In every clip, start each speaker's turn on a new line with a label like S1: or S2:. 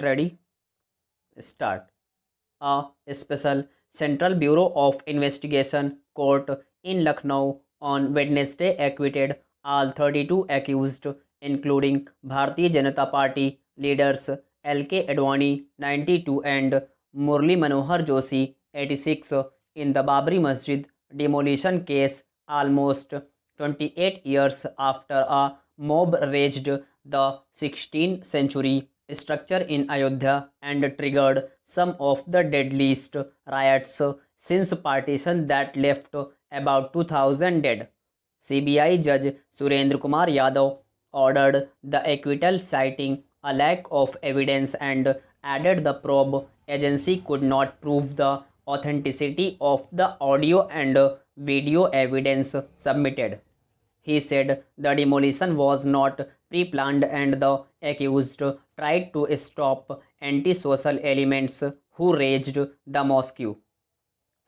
S1: Get ready, start. A special Central Bureau of Investigation court in Lucknow on Wednesday acquitted all 32 accused, including Bharatiya Janata Party leaders L.K. Advani, 92, and Murli Manohar Joshi, 86, in the Babri Masjid demolition case almost 28 years after a mob raged the 16th century structure in Ayodhya and triggered some of the deadliest riots since partition that left about 2,000 dead. CBI Judge Surendra Kumar Yadav ordered the acquittal, citing a lack of evidence, and added the probe agency could not prove the authenticity of the audio and video evidence submitted. He said the demolition was not pre planned and the accused tried to stop anti-social elements who raged the mosque.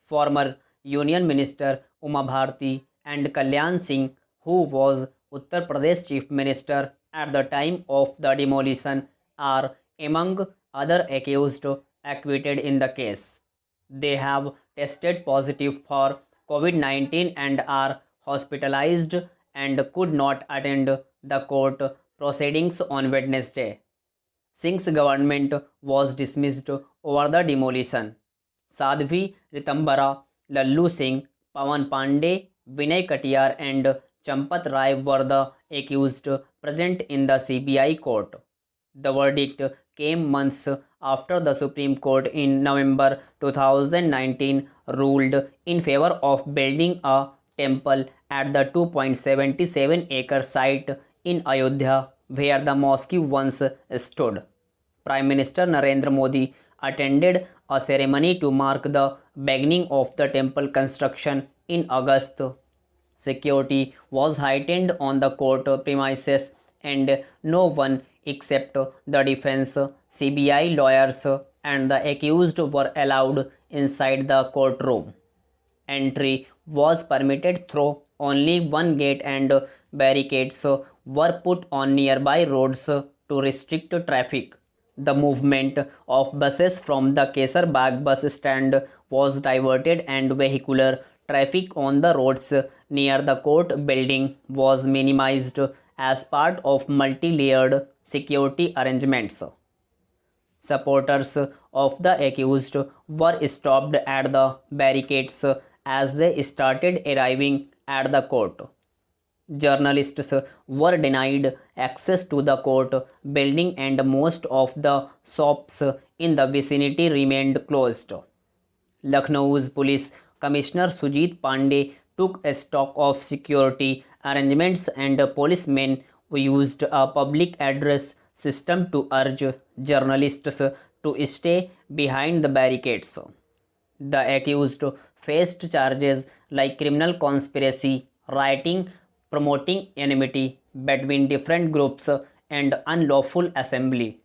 S1: Former Union Minister Uma Bharti and Kalyan Singh, who was Uttar Pradesh Chief Minister at the time of the demolition, are among other accused acquitted in the case. They have tested positive for COVID-19 and are hospitalized and could not attend the court proceedings on Wednesday. Singh's government was dismissed over the demolition. Sadhvi Ritambara, Lallu Singh, Pawan Pandey, Vinay Katiyar, and Champat Rai were the accused present in the CBI court. The verdict came months after the Supreme Court in November 2019 ruled in favor of building a temple at the 2.77-acre site in Ayodhya where the mosque once stood. Prime Minister Narendra Modi attended a ceremony to mark the beginning of the temple construction in August. Security was heightened on the court premises and no one except the defense, CBI lawyers, and the accused were allowed inside the courtroom. Entry was permitted through only one gate and barricades were put on nearby roads to restrict traffic. The movement of buses from the Kesar Bagh bus stand was diverted and vehicular traffic on the roads near the court building was minimized as part of multi-layered security arrangements. Supporters of the accused were stopped at the barricades as they started arriving at the court. Journalists were denied access to the court building and most of the shops in the vicinity remained closed. Lucknow's police commissioner Sujit Pandey took a stock of security arrangements and policemen used a public address system to urge journalists to stay behind the barricades. The accused faced charges like criminal conspiracy, rioting, promoting enmity between different groups, and unlawful assembly.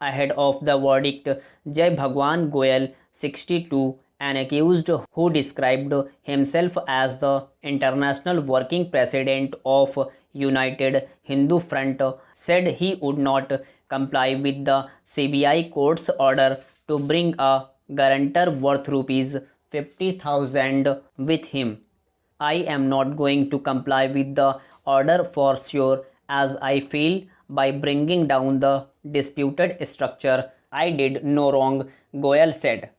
S1: Ahead of the verdict, Jai Bhagwan Goyal, 62, an accused who described himself as the International Working President of United Hindu Front, said he would not comply with the CBI court's order to bring a guarantor worth rupees 50,000 with him. I am not going to comply with the order for sure, as I feel by bringing down the disputed structure I did no wrong, Goyal said.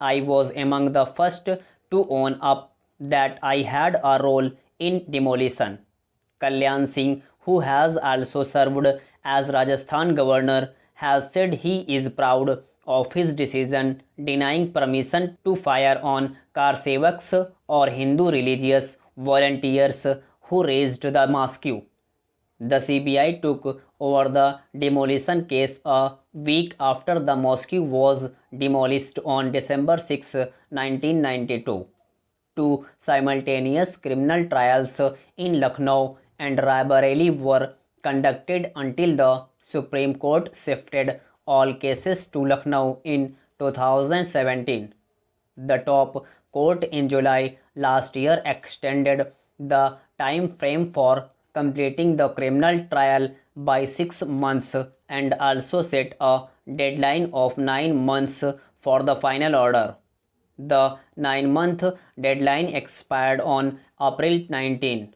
S1: I was among the first to own up that I had a role in demolition. Kalyan Singh, who has also served as Rajasthan governor, has said he is proud of his decision denying permission to fire on car sevaks or Hindu religious volunteers who raised the mosque. The CBI took over the demolition case a week after the mosque was demolished on December 6, 1992. Two simultaneous criminal trials in Lucknow and Raebareli were conducted until the Supreme Court shifted all cases to Lucknow in 2017. The top court in July last year extended the time frame for completing the criminal trial by 6 months and also set a deadline of 9 months for the final order. The 9-month deadline expired on April 19.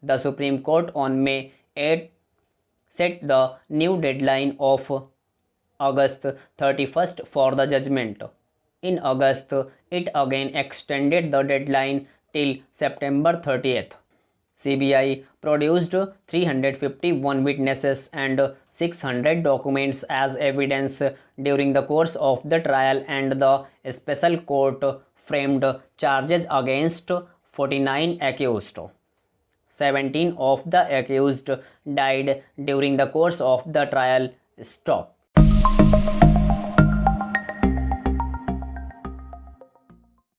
S1: The Supreme Court on May 8 set the new deadline of August 31st for the judgment. In August, it again extended the deadline till September 30th. CBI produced 351 witnesses and 600 documents as evidence during the course of the trial, and the special court framed charges against 49 accused. 17 of the accused died during the course of the trial. Stop.